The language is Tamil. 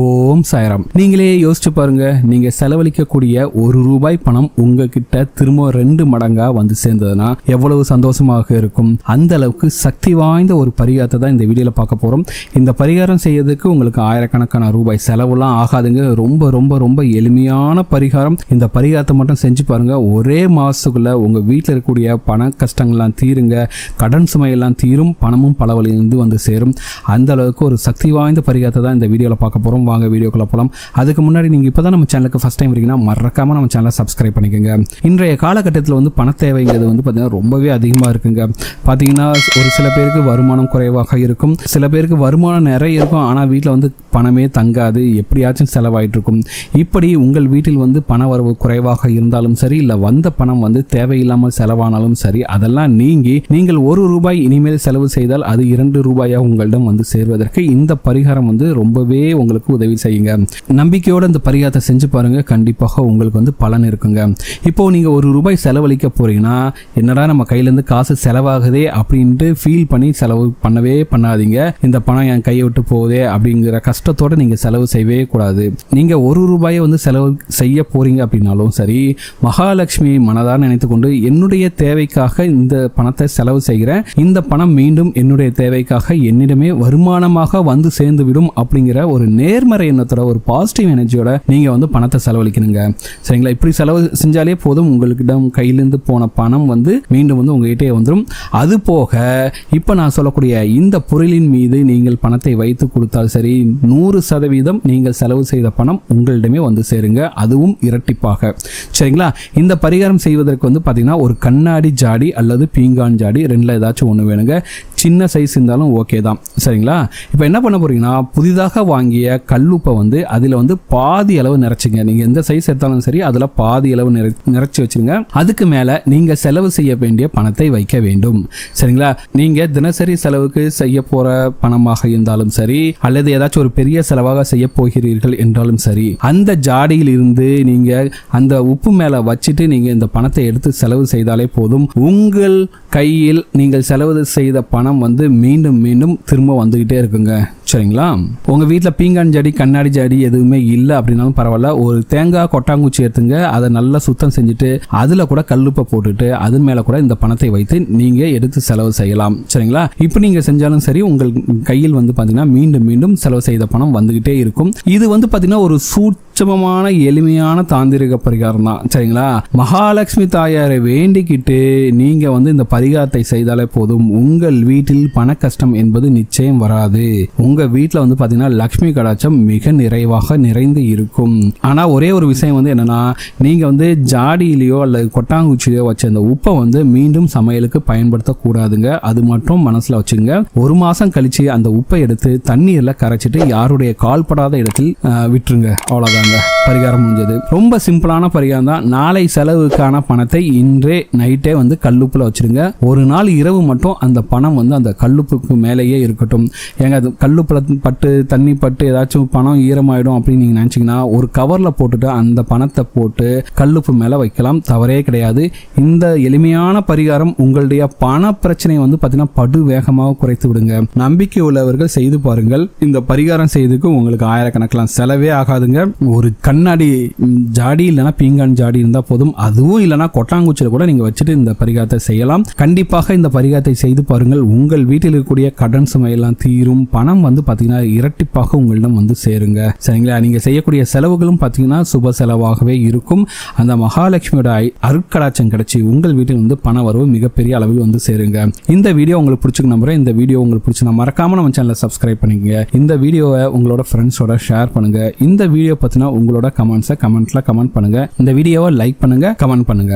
ஓம் சாய்ராம். நீங்களே யோசிச்சு பாருங்க, நீங்க செலவழிக்கக்கூடிய ₹1 பணம் உங்ககிட்ட திரும்ப 2 மடங்கா வந்து சேர்ந்ததுன்னா எவ்வளவு சந்தோஷமாக இருக்கும். அந்த அளவுக்கு சக்தி வாய்ந்த ஒரு பரிகாரத்தை தான் இந்த வீடியோல பார்க்க போறோம். இந்த பரிகாரம் செய்யறதுக்கு உங்களுக்கு ஆயிரக்கணக்கான ரூபாய் செலவுலாம் ஆகாதுங்க. ரொம்ப ரொம்ப ரொம்ப எளிமையான பரிகாரம். இந்த பரிகாரத்தை மட்டும் செஞ்சு பாருங்க, ஒரே மாசத்துக்குள்ள உங்க வீட்டில் இருக்கக்கூடிய பண கஷ்டங்கள்லாம் தீருங்க, கடன் சுமையெல்லாம் தீரும், பணமும் பல வழியிலிருந்து வந்து சேரும். அந்த அளவுக்கு ஒரு சக்தி வாய்ந்த பரிகாரத்தை தான் இந்த வீடியோல பார்க்க போறோம். வாங்க வீடியோக்குள்ள போலாம். அதுக்கு முன்னாடி நீங்க இப்பதான் நம்ம சேனலுக்கு ஃபர்ஸ்ட் டைம் இருக்கீங்கன்னா மறக்காம நம்ம சேனலை சப்ஸ்கிரைப் பண்ணிக்கோங்க. இன்றைய காலகட்டத்தில் வந்து பண தேவைங்கிறது வந்து பார்த்தீங்கன்னா ரொம்பவே அதிகமாக இருக்குங்க. பார்த்தீங்கன்னா ஒரு சில பேருக்கு வருமானம் குறைவாக இருக்கும், சில பேருக்கு வருமானம் நிறைய இருக்கும், ஆனால் வீட்டில் வந்து பணமே தங்காது, எப்படியாச்சும் செலவாயிட்டு இருக்கும். இப்படி உங்கள் வீட்டில் வந்து பண வரவு குறைவாக இருந்தாலும் சரி, இல்லை வந்த பணம் வந்து தேவையில்லாமல் செலவானாலும் சரி, அதெல்லாம் நீங்கி நீங்கள் ₹1 இனிமேல் செலவு செய்தால் அது ₹2 உங்களிடம் வந்து சேர்வதற்கு இந்த பரிகாரம் வந்து ரொம்பவே உங்களுக்கு உதவி செய்யுங்க. நம்பிக்கையோட இந்த பரிகாரத்தை செஞ்சு பாருங்க, கண்டிப்பாக உங்களுக்கு வந்து பலன் இருக்குங்க. இப்போ நீங்க ₹1 செலவழிக்க போறீங்கன்னா, என்னடா நம்ம கையில இருந்து காசு செலவாகுதே அப்படின்ட்டு ஃபீல் பண்ணி செலவு பண்ணவே பண்ணாதீங்க. இந்த பணம் என் கையை விட்டு போகுதே அப்படிங்கிற கஷ்டத்தோட நீங்க செலவு செய்யவே கூடாது. நீங்க ₹1 வந்து செலவு செய்ய போறீங்க அப்படின்னாலும் சரி, மகாலட்சுமி மனதார நினைத்துக்கொண்டு என்னுடைய தேவைக்காக இந்த பணத்தை செலவு செய்கிறேன், இந்த பணம் மீண்டும் என்னுடைய தேவைக்காக என்னிடமே வருமானமாக வந்து சேர்ந்து விடும் அப்படிங்கிற ஒரு நேர்மறை எண்ணத்தோட, ஒரு பாசிட்டிவ் எனர்ஜியோட நீங்க வந்து பணத்தை செலவழிக்கணுங்க. சரிங்களா? இப்படி செலவு செஞ்சாலே போதும், உங்களுக்கிடம் கையிலிருந்து போன பணம் வந்து மீண்டும் வந்து உங்ககிட்டே வந்துடும். அது போக இப்ப நான் சொல்லக்கூடிய இந்த பொருளின் மீது நீங்கள் பணத்தை வைத்து கொடுத்தால் சரி, 100% நீங்கள் செலவு செய்த பணம் உங்களிடமே வந்து சேருங்க, அதுவும் இரட்டிப்பாக. சரிங்களா? இந்த பரிகாரம் செய்வதற்கு வந்து பாத்தீங்கன்னா ஒரு கண்ணாடி ஜாடி அல்லது பீங்கான் ஜாடி, ரெண்டுல ஏதாச்சும் ஒன்று வேணுங்க. சின்ன சைஸ் இருந்தாலும் ஓகே தான். சரிங்களா? இப்போ என்ன பண்ண போறீங்கன்னா, புதிதாக வாங்கிய கல்லுப்பை வந்து அதில் வந்து பாதி அளவு நிறைச்சிங்க. நீங்கள் எந்த சைஸ் எடுத்தாலும் சரி, அதில் பாதி அளவு நிறைச்சி வச்சுருங்க. அதுக்கு மேலே நீங்கள் செலவு செய்ய வேண்டிய பணத்தை வைக்க வேண்டும். சரிங்களா? நீங்கள் தினசரி செலவுக்கு செய்ய போகிற பணமாக இருந்தாலும் சரி, அல்லது ஏதாச்சும் ஒரு பெரிய செலவாக செய்ய போகிறீர்கள் என்றாலும் சரி, அந்த ஜாடியில் இருந்து நீங்கள் அந்த உப்பு மேலே வச்சுட்டு நீங்கள் இந்த பணத்தை எடுத்து செலவு செய்தாலே போதும். உங்கள் கையில் நீங்கள் செலவு செய்த பணம் வந்து மீண்டும் மீண்டும் திரும்ப வந்துகிட்டே இருக்குங்க. சரிங்களா? உங்க வீட்டில் பீங்கான் ஜாடி, கண்ணாடி ஜாடி எதுவுமே இல்லை அப்படின்னாலும் பரவாயில்ல, ஒரு தேங்காய் கொட்டாங்குச்சி எடுத்துங்க, அதை நல்லா சுத்தம் செஞ்சுட்டு அதில் கூட கல்லுப்பை போட்டுட்டு அது மேலே கூட இந்த பணத்தை வைத்து நீங்க எடுத்து செலவு செய்யலாம். சரிங்களா? இப்போ நீங்க செஞ்சாலும் சரி, உங்கள் கையில் வந்து பார்த்தீங்கன்னா மீண்டும் மீண்டும் செலவு செய்த பணம் வந்துகிட்டே இருக்கும். இது வந்து பார்த்தீங்கன்னா ஒரு சூட்சமமான எளிமையான தாந்திரிக பரிகாரம் தான். சரிங்களா? மகாலட்சுமி தாயாரை வேண்டிக்கிட்டு நீங்க வந்து இந்த பரிகாரத்தை செய்தாலே போதும், உங்கள் வீட்டில் பண கஷ்டம் என்பது நிச்சயம் வராது. உங்க வீட்டில் வந்து பாத்தீங்கன்னா லக்ஷ்மி கடாட்சம் மிக நிறைவாக நிறைந்து இருக்கும். ஆனா ஒரே ஒரு விஷயம் வந்து என்னன்னா, நீங்க வந்து ஜாடியிலையோ அல்லது கொட்டாங்குச்சிலையோ வச்ச அந்த உப்பை வந்து மீண்டும் சமையலுக்கு பயன்படுத்தக்கூடாதுங்க. அது மட்டும் மனசுல வச்சுங்க. ஒரு மாசம் கழிச்சு அந்த உப்பை எடுத்து தண்ணீர்ல கரைச்சிட்டு யாருடைய கால்படாத இடத்தில் விட்டுருங்க. அவ்வளவுதாங்க, பரிகாரம் முடிஞ்சது. ரொம்ப சிம்பிளான பரிகாரம் தான். நாளை செலவுக்கான பணத்தை இன்றே நைட்டே வந்து கல்லுப்புல வச்சிருங்க. ஒரு நாள் இரவு மட்டும் அந்த பணம் வந்து அந்த கல்லுப்புக்கு மேலேயே இருக்கட்டும். ஏங்க, அது கல்லுப்புல பட்டு தண்ணி பட்டு ஏதாச்சும் பணம் ஈரமாயிடும் அப்படின்னு நீங்க நினைச்சீங்கன்னா, ஒரு கவர்ல போட்டுட்டு அந்த பணத்தை போட்டு கல்லுப்பு மேல வைக்கலாம், தவறே கிடையாது. இந்த எளிமையான பரிகாரம் உங்களுடைய பண பிரச்சனை வந்து பாத்தீங்கன்னா படு வேகமாக குறைத்து விடுங்க. நம்பிக்கை உள்ளவர்கள் செய்து பாருங்கள். இந்த பரிகாரம் செய்யறதுக்கு உங்களுக்கு ஆயிரக்கணக்கில் செலவே ஆகாதுங்க. ஒரு கண்ணாடி ஜாடி இல்லைன்னா பீங்கான் ஜாடி இருந்தா போதும். அதுவும் இல்லைன்னா கொட்டாங்குச்சியில கூட நீங்க வச்சுட்டு இந்த பரிகாரத்தை செய்யலாம். கண்டிப்பாக இந்த பரிகாரத்தை செய்து பாருங்கள். உங்கள் வீட்டில் இருக்கக்கூடிய கடன் சுமையெல்லாம் தீரும், பணம் வந்து பாத்தீங்கன்னா இரட்டிப்பாக உங்களிடம் வந்து சேருங்க. சரிங்களா? நீங்க செய்யக்கூடிய செலவுகளும் பாத்தீங்கன்னா சுப செலவாகவே இருக்கும். அந்த மகாலட்சுமியோட அருட்கடாட்சம் கிடைச்சி உங்கள் வீட்டில் வந்து பண வரவு மிகப்பெரிய அளவில் வந்து சேருங்க. இந்த வீடியோ உங்களுக்கு பிடிச்சிருக்கு நம்புறேன். இந்த வீடியோ உங்களுக்கு பிடிச்சிருந்தா மறக்காம நம்ம சேனலை சப்ஸ்கிரைப் பண்ணிக்கங்க. இந்த வீடியோவை உங்களோட ஃப்ரெண்ட்ஸோட ஷேர் பண்ணுங்க. இந்த வீடியோ பத்தினா உங்களோட கமெண்ட்ஸை கமெண்ட்ல கமெண்ட் பண்ணுங்க. இந்த வீடியோவை லைக் பண்ணுங்க, கமெண்ட் பண்ணுங்க.